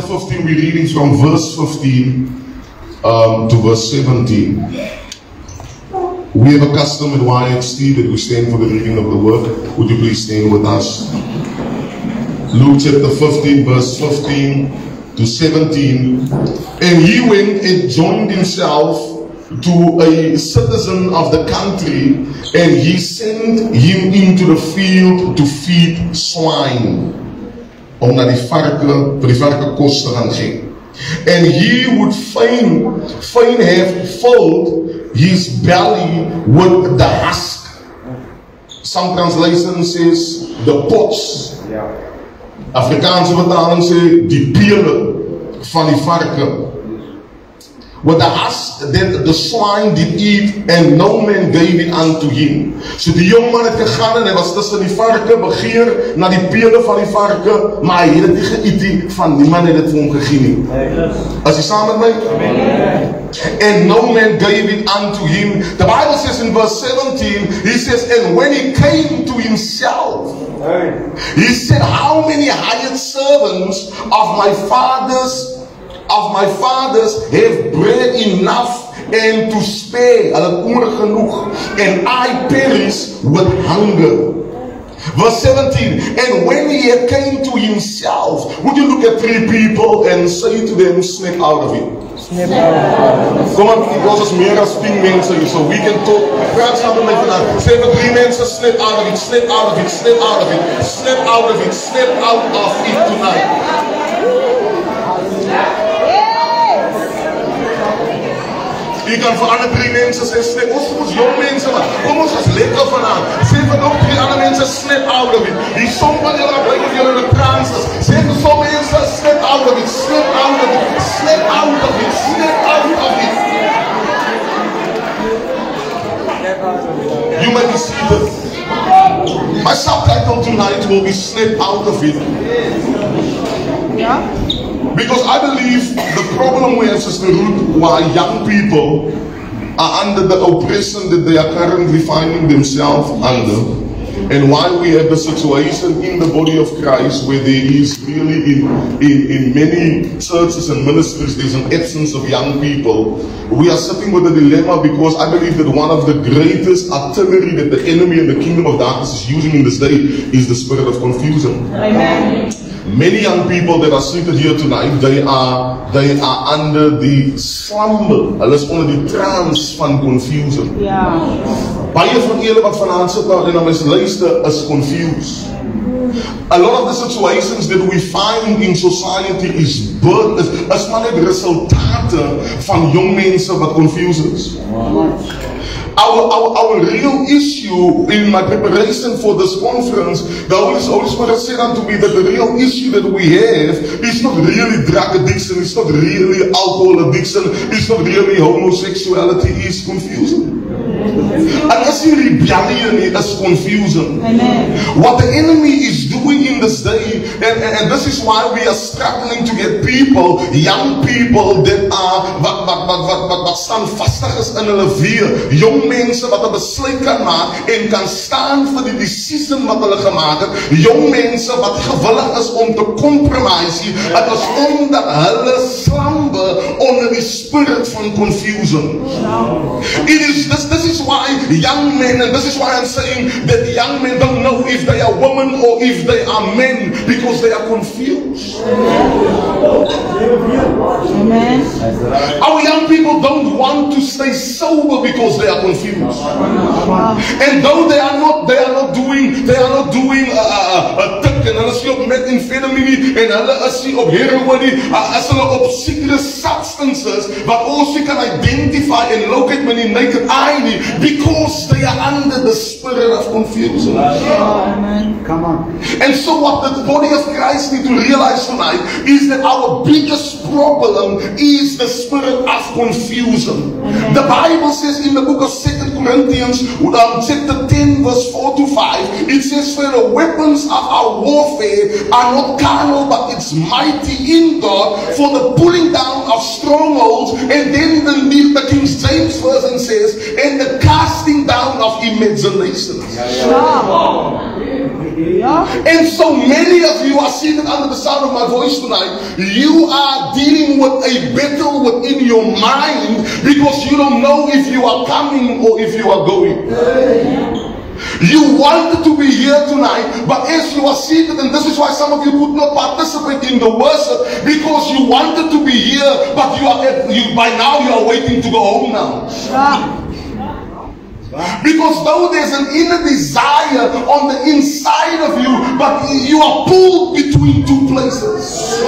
15, we're reading from verse 15 to verse 17. We have a custom at YXT that we stand for the reading of the word. Would you please stand with us? Luke chapter 15, verse 15 to 17. And he went and joined himself to a citizen of the country, and he sent him into the field to feed swine. Om na die varke kos te gaan gee. And he would fain have filled his belly with the husk. Some translation says the pots. Afrikaanse vertaling sê die pele van die varke. With the husk that the swine did eat, and no man gave it unto him. So die jong man het gegaan en hy was tussen die varke, begeer na die pele van die varke, maar hy het dit nie geëet nie, van niemand het dit vir hom gegee nie. As jy saam met my? And no man gave it unto him. The Bible says in verse 17, he says, and when he came to himself, he said, how many hired servants of my fathers have bread enough and to spare, and I perish with hunger. Verse 17, and when he had came to himself, would you look at three people and say to them, snap out of it? Snap out. Kom aan, ons is meer as 10 mense hier, so we can talk. Praat samen met vandaag. Sê vir 3 mense, snap out of it, snap out of it, snap out of it, snap out of it, snap out of it tonight. Je kan voor alle 3 mensen zeggen, snap, ons jong mensen, maar kom ons als lekker vanavond. Zeg voor nog 3 andere mensen, snap out of it. Die sommigen jullie blijven jullie de trances. Zeg voor sommige mensen, snap out of it, snap out of it, snap out of it, snap out of it. You may be seated. My subtitle tonight will be snap out of it. Yeah. Because I believe the problem we have, Sister Ruth, why young people are under the oppression that they are currently finding themselves under, and why we have the situation in the body of Christ where there is really in many churches and ministries there's an absence of young people. We are sitting with a dilemma because I believe that one of the greatest artillery that the enemy and the kingdom of darkness is using in this day is the spirit of confusion. Amen. Many young people that are seated here tonight, they are under the slumber. Hulle is onder die trance van confusion. Yeah. Baie van julle wat vanaand sit en na my luister is confused. A lot of the situations that we find in society is maar net resultate van jong mense wat confused is. Our real issue in my preparation for this conference, the Holy Spirit said unto me that the real issue that we have is not really drug addiction, it's not really alcohol addiction, it's not really homosexuality, it's confusion. And as in rebellion is confusion. Amen. What the enemy is doing in this day, and this is why we are struggling to get people, young people that are wat standvastig is in hulle weer, jong mense wat 'n besluit kan maak en kan staan vir die decision wat hulle gemaak het, jong mense wat gewillig is om te compromise, dit is omdat hulle slumber onder die spirit van confusion. This is why young men, and this is why I'm saying that young men don't know if they are women or if they are men, because they are confused. Amen. Our young people don't want to stay sober because they are confused. And though they are not doing a tik en hulle is op methamphetamine en hulle is op heroin, as hulle op secret substances wat ons can identify and locate met die naked eye, because they are under the spirit of confusion. Amen. Come on. And so what the body of Christ need to realize tonight is that our biggest problem is the spirit of confusion. Amen. The Bible says in the book of 2 Corinthians chapter 10 verse 4 to 5, it says, for the weapons of our warfare are not carnal, but it's mighty in God for the pulling down of strongholds. And then the King James version says, and the casting down of imaginations. And so many of you are seated under the sound of my voice tonight. You are dealing with a battle within your mind because you don't know if you are coming or if you are going. You wanted to be here tonight, but as you are seated, and this is why some of you could not participate in the worship, because you wanted to be here, but by now you are waiting to go home now. Because though there's an inner desire on the inside of you, but you are pulled between two places.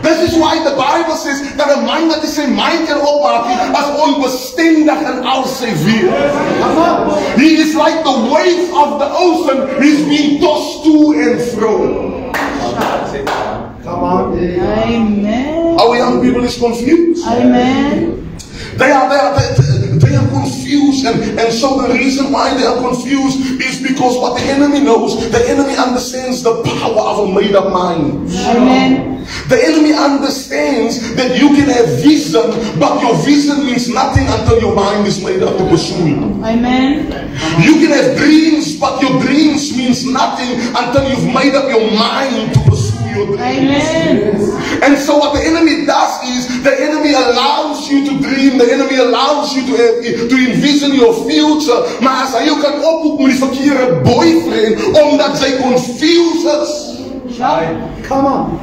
This is why the Bible says that a man dat is sy mind kan opmaak as onbestendig en alsevier. He is like the wave of the ocean. He's being tossed to and fro. Come on. Amen. Our young people is confused. Amen. They are confused, and so the reason why they are confused is because what the enemy knows, the enemy understands the power of a made-up mind. Amen. The enemy understands that you can have vision, but your vision means nothing until your mind is made up to pursue it. Amen. You can have dreams, but your dreams means nothing until you've made up your mind to pursue your dreams. Amen. And so what the enemy does is, the enemy allows you to dream, the enemy allows you to envision your future, maar as hy jou kan ophoek met die verkeerde boyfriend, omdat sy confused is. Come on.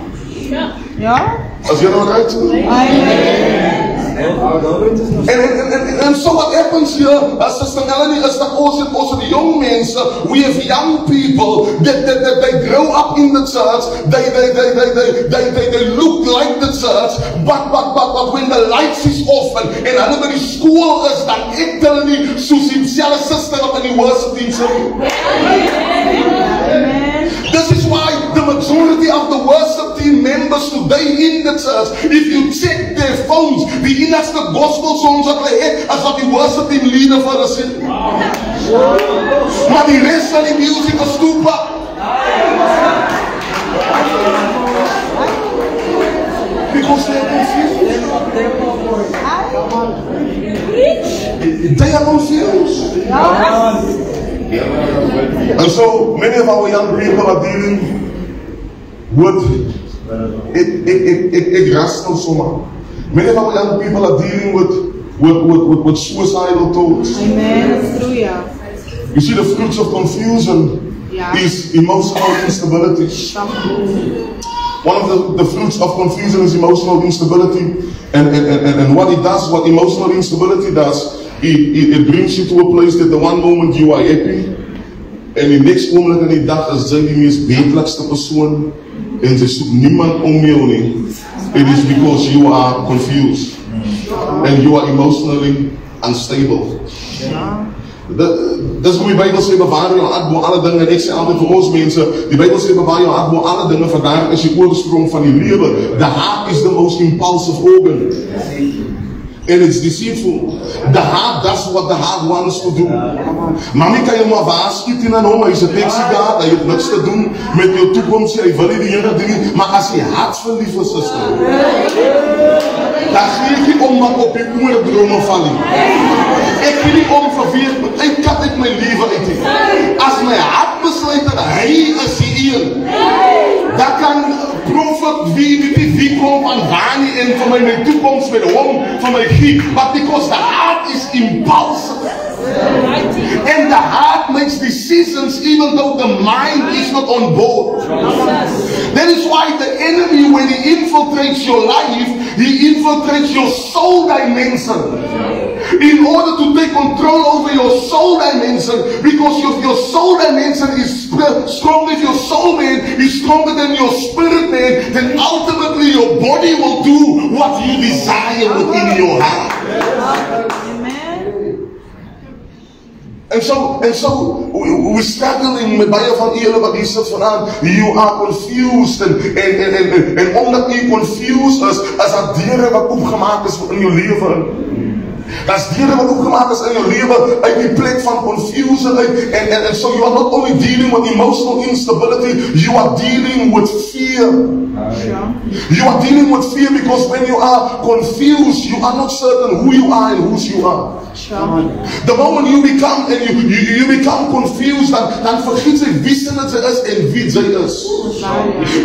Yeah. As jy nou right? Amen. And so what happens here, Sister Melanie, is that also the young men, we have young people that they grow up in the church, they look like the church, but when the lights is off and hulle by die skool is, dan ek tel nie soos die selfe sister wat in die worship team sing. This is why the majority of the worship team members today in the church, if you check their phones, die enigste gospel songs wat hulle het, as wat die worship team leader vir hulle sing. Maar die rest van die music is stoepa. Because they are confused. They are confused. And so many of our young people are dealing with it rascal so. Many of our young people are dealing with suicidal thoughts. Amen. That's true, yeah. You see, the fruits of confusion is emotional instability. One of the fruits of confusion is emotional instability. And what it does, what emotional instability does, it brings you to a place that the one moment you are happy, en die next moment in die dag is jy die meest betelikste persoon en jy soek niemand om jou nie. It is because you are confused and you are emotionally unstable. Dis hoe die Bijbel sê, bewaar jou hart bo alle dinge. En ek sê altyd vir ons mense, die Bijbel sê, bewaar jou hart bo alle dinge, vandaar is die oorsprong van die lewe. The heart is the most impulsive organ. And it's deceitful. The heart does what the heart wants to do. Mami kan jy maar waarskuit in aan hom, hy is 'n taxigaat, hy het niks te doen met jou toekoms, hy wil nie die hele ding, maar as jy hart verlief is, sister, dan gee ek nie om wat op die oordrome val nie. Ek gee nie om vir wie ek kat uit my lewe uit nie. As my hart besluit dat hy is die een, dan kan profit wie kom van waar nie en vir my toekoms met hom van my gee, but because the heart is impulsive and the heart makes decisions even though the mind is not on board. That is why the enemy, when he infiltrates your life, he infiltrates your soul dimension in order to take control over your soul dimension, because if your soul dimension is strong, if your soul man is stronger than your spirit man, then ultimately your body will do what you desire within your heart. And so we're struggling met baie van julle wat hier sit vanaand. You are confused en omdat jy confused is dat deure wat oopgemaak is in jou lewe. Daar's deure wat oopgemaak is in jou lewe uit die plek van confusion uit. And so you are not only dealing with emotional instability, you are dealing with fear fear. You are dealing with fear because when you are confused, you are not certain who you are and whose you are. The moment you become confused, dan vergiet sy wie sy is en wie sy is.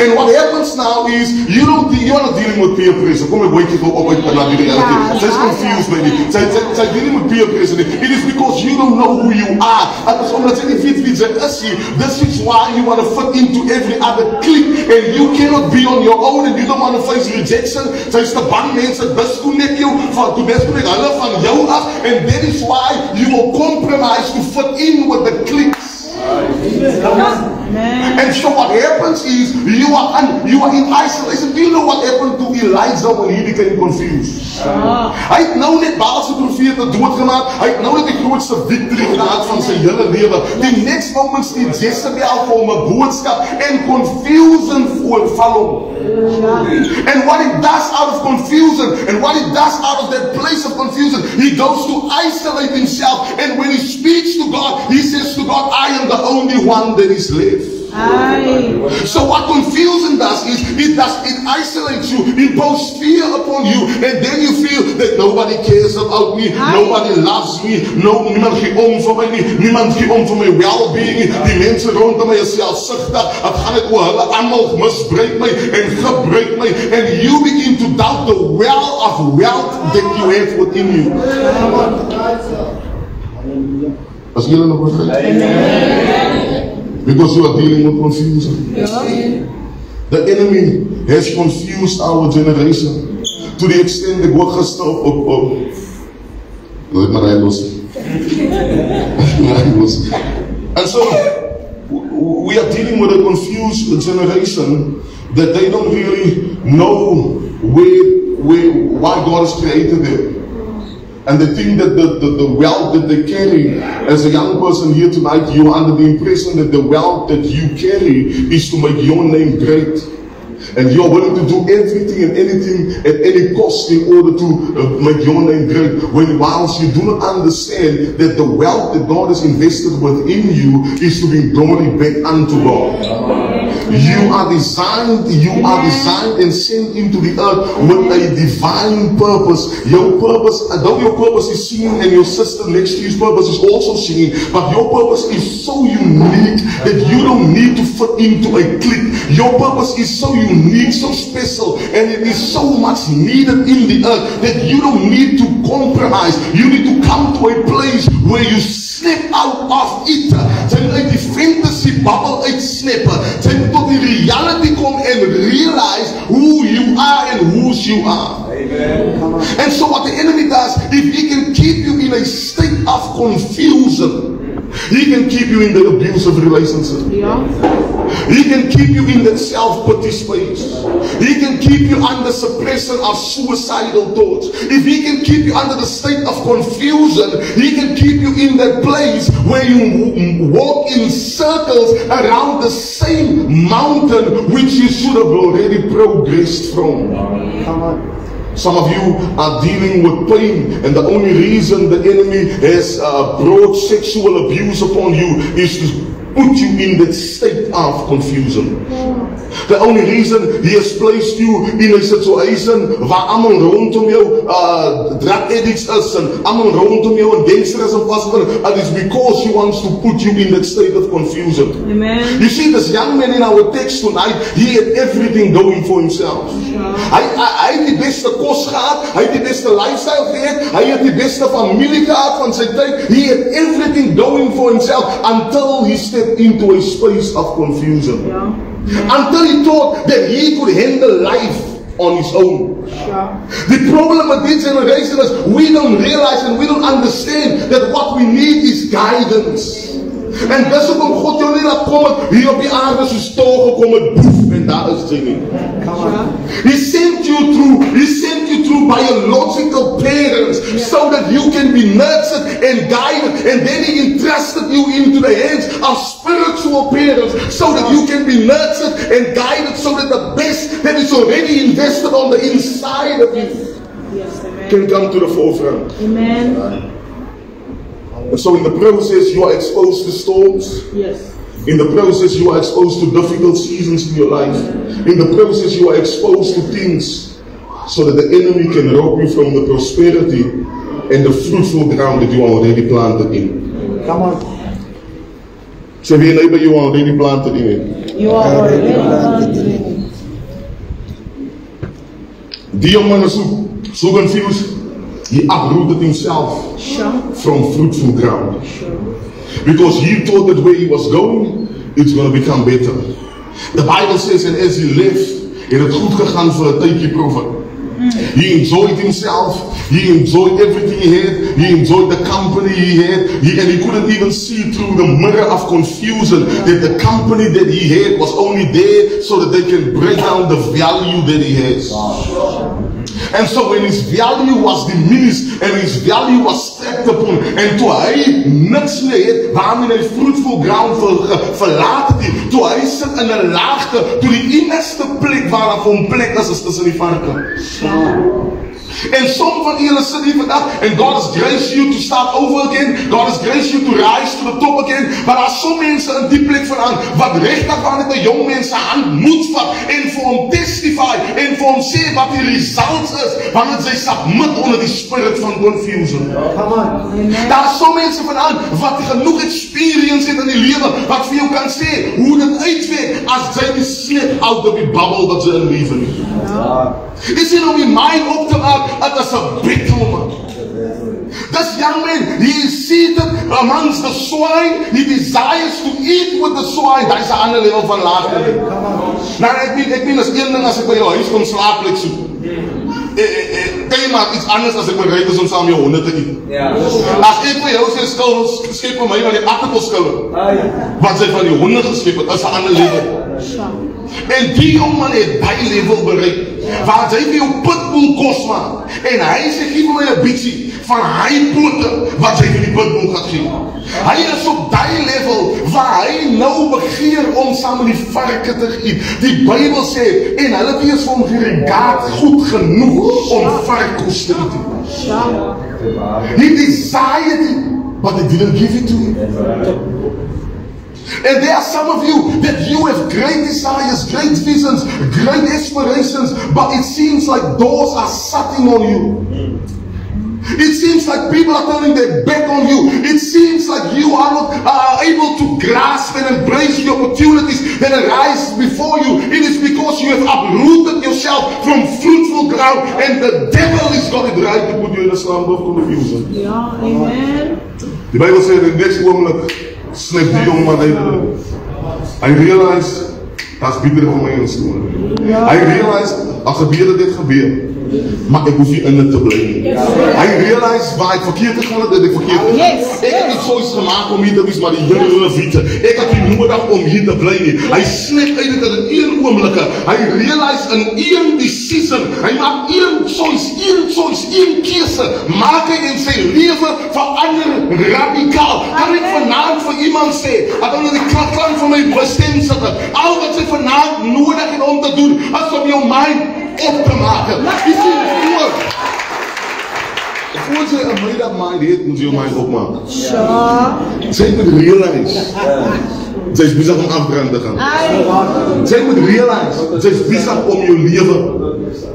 And what happens now is you are not dealing with peer pressure. Kom ek wake it up na die reality. Sy's confused, baby. Sy's dealing with peer pressure. It is because you don't know who you are. En as omdat sy nie weet wie sy is nie, this is why you want to fit into every other clique and you cannot be on your own and you don't want to face rejection. Sy's te bang mense disconnect jou van hulle van jou af. And that is why you will compromise to fit in with the cliques. And so what happens is you are in isolation. Do you know what happened to Elijah when he became confused? Hy het nou net Baal se profete doodgemaak. Hy het nou net die grootste victory gehad van sy hele lewe. Die next moment stuur Jezebel vir hom 'n boodskap en confusion voorval hom. And what it does out of confusion, and what it does out of that place of confusion, he goes to isolate himself. And when he speaks to God, he says to God, I am the only one that is left. So what confusion does is it isolates you, imposes fear upon you, and then you feel that nobody cares about me, nobody loves me, niemand gee om vir my nie, niemand gee om vir my well-being nie, die mense rondom my is selfsugtig, het gaan net oor hulle almal misbruik my en gebruik my, and you begin to doubt the well of wealth that you have within you. As julle nog wat because you are dealing with confusion. The enemy has confused our generation to the extent that God has stopped. And so we are dealing with a confused generation that they don't really know why God has created them. And they think that the wealth that they carry, as a young person here tonight, you are under the impression that the wealth that you carry is to make your name great. And you are willing to do everything and anything at any cost in order to make your name great. Whilst you do not understand that the wealth that God has invested within you is to bring glory back unto God. You are designed and sent into the earth with a divine purpose. Your purpose, though your purpose is seen and your sister next to you's purpose is also seen, but your purpose is so unique that you don't need to fit into a clique. Your purpose is so unique, so special, and it is so much needed in the earth that you don't need to compromise. You need to come to a place where you snap out of it. Jy uit die fantasy bubble uitsnap. Jy tot die reality come and realize who you are and whose you are. Amen. And so what the enemy does, if he can keep you in a state of confusion, he can keep you in the abusive relationship. He can keep you in that self-pity space. He can keep you under suppression of suicidal thoughts. If he can keep you under the state of confusion, he can keep you in that place where you walk in circles around the same mountain which you should have already progressed from. Come on. Some of you are dealing with pain, and the only reason the enemy has brought sexual abuse upon you is to put you in that state of confusion. The only reason he has placed you in a situation waar almal rondom jou drug addicts is en almal rondom jou en gangsters en vasgevind, it is because he wants to put you in that state of confusion. Amen. You see, this young man in our text tonight, he had everything going for himself. Hy het die beste kos gehad, hy het die beste lifestyle gehad, hy het die beste familie gehad van sy tyd. He had everything going for himself until he stepped into a space of confusion. Until he thought that he could handle life on his own. The problem with this generation is we don't realize and we don't understand that what we need is guidance. En dis ook om God jou nie laat kom het hier op die aarde soos tol gekom het boef en daar is jy nie. He sent you through biological parents so that you can be nurtured and guided, and then he entrusted you into the hands of spiritual parents so that you can be nurtured and guided so that the best that is already invested on the inside of you can come to the forefront. Amen. And so in the process you are exposed to storms. Yes. In the process, you are exposed to difficult seasons in your life. In the process, you are exposed to things so that the enemy can rob you from the prosperity and the fruitful ground that you are already planted in. Come on. Say, your neighbor, you are already planted in it. You are already planted in it. Die young man is so confused. He uprooted himself from fruitful ground. Because he thought that where he was going, it's going to become better. The Bible says, and as he left, het goed gegaan voor een tijdje prophet. He enjoyed himself. He enjoyed everything he had. He enjoyed the company he had. And he couldn't even see through the mirror of confusion that the company that he had was only there so that they can break down the value that he has. And so when his value was diminished and his value was stepped upon, en toe hy niks meer het, waarmee hy fruitful ground verlaat het, toe hy sit in 'n laagte, toe die enigste plek waar hy hom plek is tussen die varke. And some van julle sit hier vandag, and God has graced you to start over again. God has graced you to rise to the top again. Maar daar is so mense in die plek vandaan wat regtig waar net 'n jong mens se hand moet vat en vir hom testify en vir hom sê wat die results is wanneer sy submit onder die spirit van confusion. Come on. Daar is so mense vandaan wat genoeg experience het in die lewe wat vir jou kan sê hoe dit uitwerk as jy die slip out of die bubble wat jy in lewe nie. Is it om die mind op te maak, het is 'n battle, man. This young man, he is seated amongst the swine. He desires to eat with the swine. Dat is 'n ander level van laagte. Nou, ek meen as een ding as ek by jou huis kom slaapplek soek. Kan jy maar iets anders as ek bereid is om saam jou honde te eet. As ek by jou sê skil, skep vir my maar die aardappelskille. Wat sy van die honde geskep het, is 'n ander level. En die jongen het baie level bereik, waar hy vir jou pitbull kos maak, en hy sê, geef my 'n bietjie van hy pote, wat hy vir die pitbull gaat gee. Hy is op die level, waar hy nou begeer om saam met die varke te eet. Die Bybel sê, en hulle wees vir hom geregaat goed genoeg om varkkos te eet. He desired it, but they didn't give it to him. And there are some of you that you have great desires, great visions, great aspirations, but it seems like doors are shutting on you. It seems like people are turning their back on you. It seems like you are not able to grasp and embrace the opportunities that arise before you. It is because you have uprooted yourself from fruitful ground, and the devil is got it right to put you in a slumber of confusion. Ja, amen. The Bible says in this woman, snap die jongen uit. I realized, dat is beter voor mij in school. I realized, als gebeur dit gebeur, maar ik hoef hier in het te blijven. I realized waar ik verkeerd gegaan heb, dat ik verkeerd heb. Ik heb niet zoiets gemaakt om hier te wees, maar die hele vieten. Ik heb hier nodig om hier te blijven. Hij snap uit het in één oomblikke. Hij realized in één decision. Hij maakt één choice, één keuze. Maak hij in zijn leven veranderen radicaal. Kan ik vanavond voor iemand zeggen, dat onder die klank van mijn bestem zitten. Al wat ze vanavond nodig hebben om te doen, is om jouw mind op te maken. Is het voor? Voor je een made-up mind heeft, moet je je mind opmaken. Zij moet realize. Zij is bezig om afbrand te gaan. Zij moet realize. Zij is bezig om je leven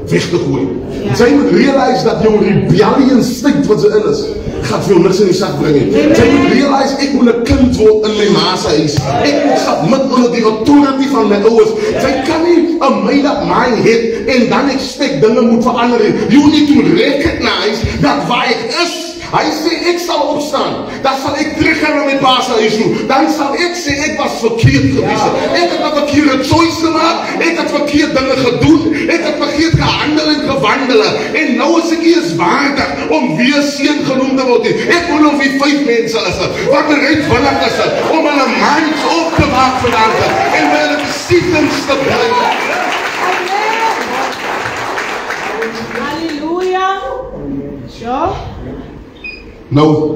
weg te gooien. Zij moet realize dat jouw rebellion stikt wat ze in is. Gaat veel niks in die zak brengen. Zij moet realize, ik moet een kind worden in mijn ma's huis. Ik moet submit onder die authority van mijn ouders. Zij kan niet een made-up mind hebben en dan expect dingen moet veranderen. You need to recognize dat waar ik is. Hij zei, ik zal opstaan. Dan zal ik teruggaan naar mijn baas huis toe. Dan zal ik zeggen, ik was verkeerd geweest. Ik heb een verkeerde choice gemaakt. Ik heb verkeerd dingen gedaan. Ik heb verkeerd gehandeld en gewandelen. En nou is ik hier waardig om weer seun genoemd te worden. Ik wil nog wie 5 mensen is. Wat bereidwillig is om een mind op te maken vandaag. En bij de besittings te blijven. Halleluja. Zo. Nou,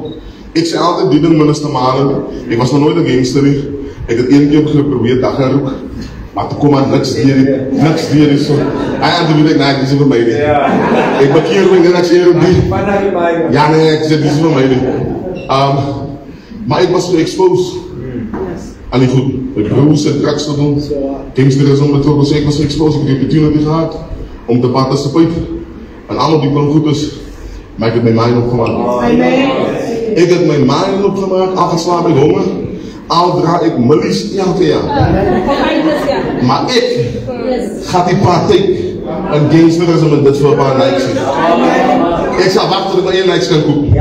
ik zei altijd die ding minister malen. Ik was nog nooit een gangster. Ik heb het één keer geprobeerd, dat gaan roek. Maar toen kwam er niks dier is zo. En toen dacht ik, nee, dit is voor mij niet. Ik bekeer me en ik zeg op die. Ja, nee, ik zeg, dit is voor mij niet. Maar ik was zo exposed. aan die goed. Met broers en drugs te doen. Gangsterisme betrokken, zeker was exposed. Ik heb de opportunity gehad om te participeren. En allemaal die gewoon goed is, maar ik heb mijn mind opgemaakt. Ik heb mijn mind opgemaakt, afgeslapen met honger. Al draai ik millies elke jaar. Maar ik ga die praktijk en gangsterisme met dit voor een paar nights zien. Ik zal wachten tot ik maar 1 nights kan kopen.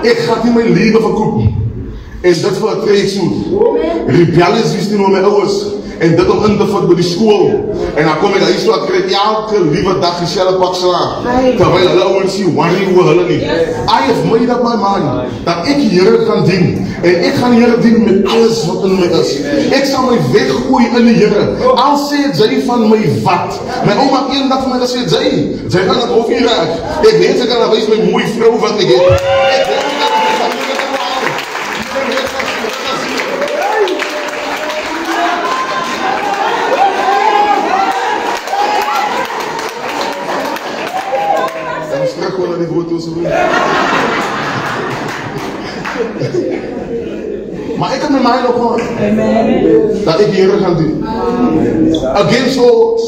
Ik ga die mijn leven verkopen. En dit voor het treeksmoed. Rebellies is die nog mijn ouders. En dit om in te vat bij die school. En dan kom ik naar Israël, krijg ik elke lieve dag gezellig pak slaan. Terwijl hulle ouders zien, worry oor hulle niet. I have made up my mind dat ik Here kan dienen. En ik ga Here dienen met alles wat in mij is. Ik zal mij weggooien in de Here. Al sê zij van mij wat. Mijn oma een dag van mij gezegd, zij gaan het hoofd hier raak. Ik weet ze kan naar wijs mijn mooie vrouw wat ik heb. Maar ik heb mijn mind opgehad dat ik hier ga doen. Against all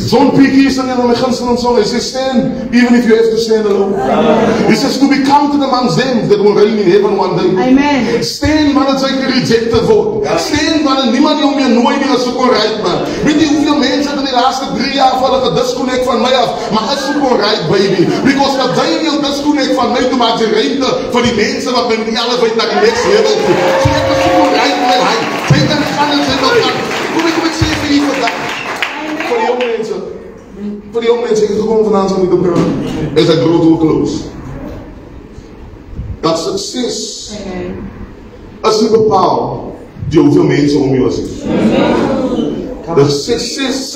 John P. Keeson in mijn gunsteling song, he says, stand even if you have to stand alone. He says, to be counted amongst them that will reign in heaven one day. Amen. Stand wanneer zij gerejected wordt. Stand wanneer niemand jou meer nooit meer als kon rijk man. Weet je hoeveel mensen in de laatste 3 jaar vallen gedisconnect van mij af. Maar als ze kon rijk baby. Because dat zij wil disconnect van mij, toen maakt ze ruimte voor die mensen wat met die elevate naar die next level toe. Zo ik was zo rijk met hij. Zij kan gaan en zij wil gaan. Kom ik zeg vir u vandag. Voor die jonge mensen. Voor die jonge mensen, ik ga gewoon vandaan zo niet op praten. Is dat groot close. Dat succes is niet bepaald door hoeveel mensen om je zitten. De succes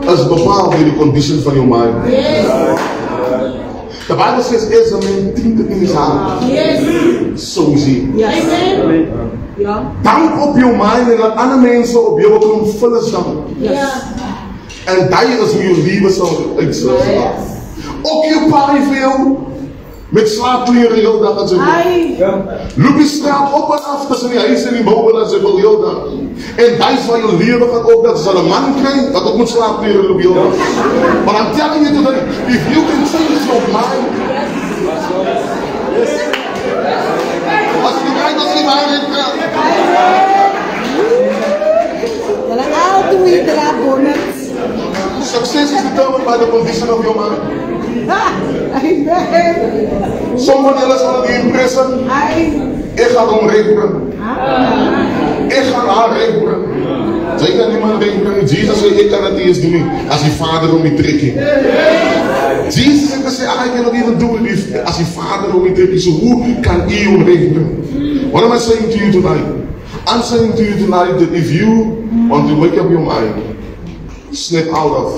is bepaald door de condition van je mind. De Bijbel zegt, is een man dient in zijn hand. Zo zie je. Dank op je mind en laat andere mensen op jou kunnen vullen staan. En dat is hoe je leven zal uitzien. Occupy veel met slaapkleren heel dag als je wil. Loop die straat op en af tussen die huis en die bouwen als je wil heel dag. En dat is waar je leven gaat ook, dat ze een man krijgt dat ook met slaapkleren loopt heel dag. Maar I'm telling you today, if you can change your mind. Als je kijkt als je waarheid krijgt. Success is determined by the condition of your mind. Some van jullie zullen die in prison. Ik ga hem rekenen. Ik ga haar rekenen. Zij kan niemand rekenen. Jezus zei, ik kan het niet eens doen als je vader om je trekken. Jezus heeft gezegd, I cannot even do it als je vader om je trekken. So hoe kan je hem rekenen? What am I saying to you tonight? I'm saying to you tonight that if you want to wake up your mind, snap out of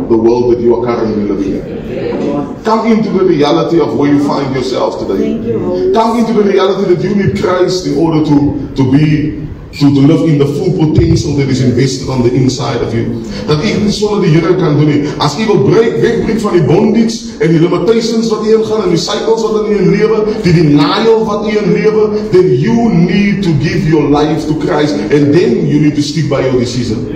the world that you are currently living in. Come into the reality of where you find yourself today. Come into the reality that you need Christ in order to live in the full potential that is invested on the inside of you. Dat ik niet zonder de Here kan doen. Als je wil wegbreek van die bondage en die limitations wat je ingaan en die cycles wat in je leven, die denial wat in je leven, then you need to give your life to Christ and then you need to stick by your decision.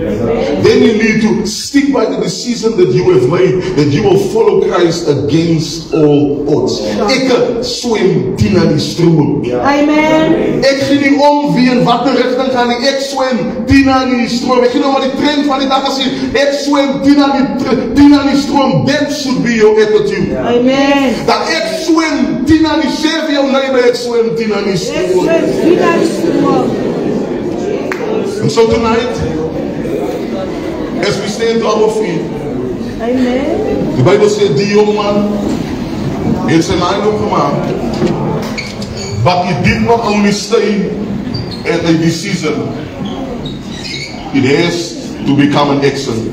Then you need to stick by the decision that you have made, that you will follow Christ against all odds. Ik swem teen aan die stroom. Amen. Ik ging niet om wie en wat de richting gaan ik zwem teen aan die stroom. Ik ging nog maar die trend van die dag zien. Ik zwem teen aan die stroom. That should be your attitude. Amen. Dat ik zwem teen aan die zeven jouw neighbor. Ik zwem teen aan die stroom. And so tonight, as we stand to our feet, Amen. de Bijbel zegt die jongeman heeft zijn mind opgemaakt. But he did not only stay at a decision, it has to become an action.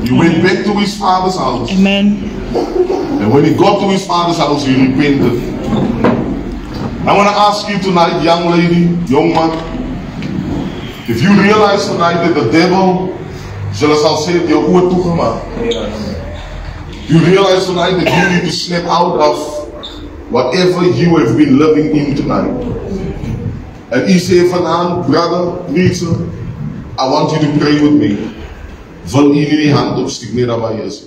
He went back to his father's house. Amen. And when he got to his father's house, he repented. I want to ask you tonight, young lady, young man, if you realize tonight that the devil, zoals al zei, je oor toegemaakt. You realize tonight that you need to snap out of whatever you have been living in tonight. En u zei vanavond, brother, preacher, I want you to pray with me. Vul u die hand op, stik neer aan my is.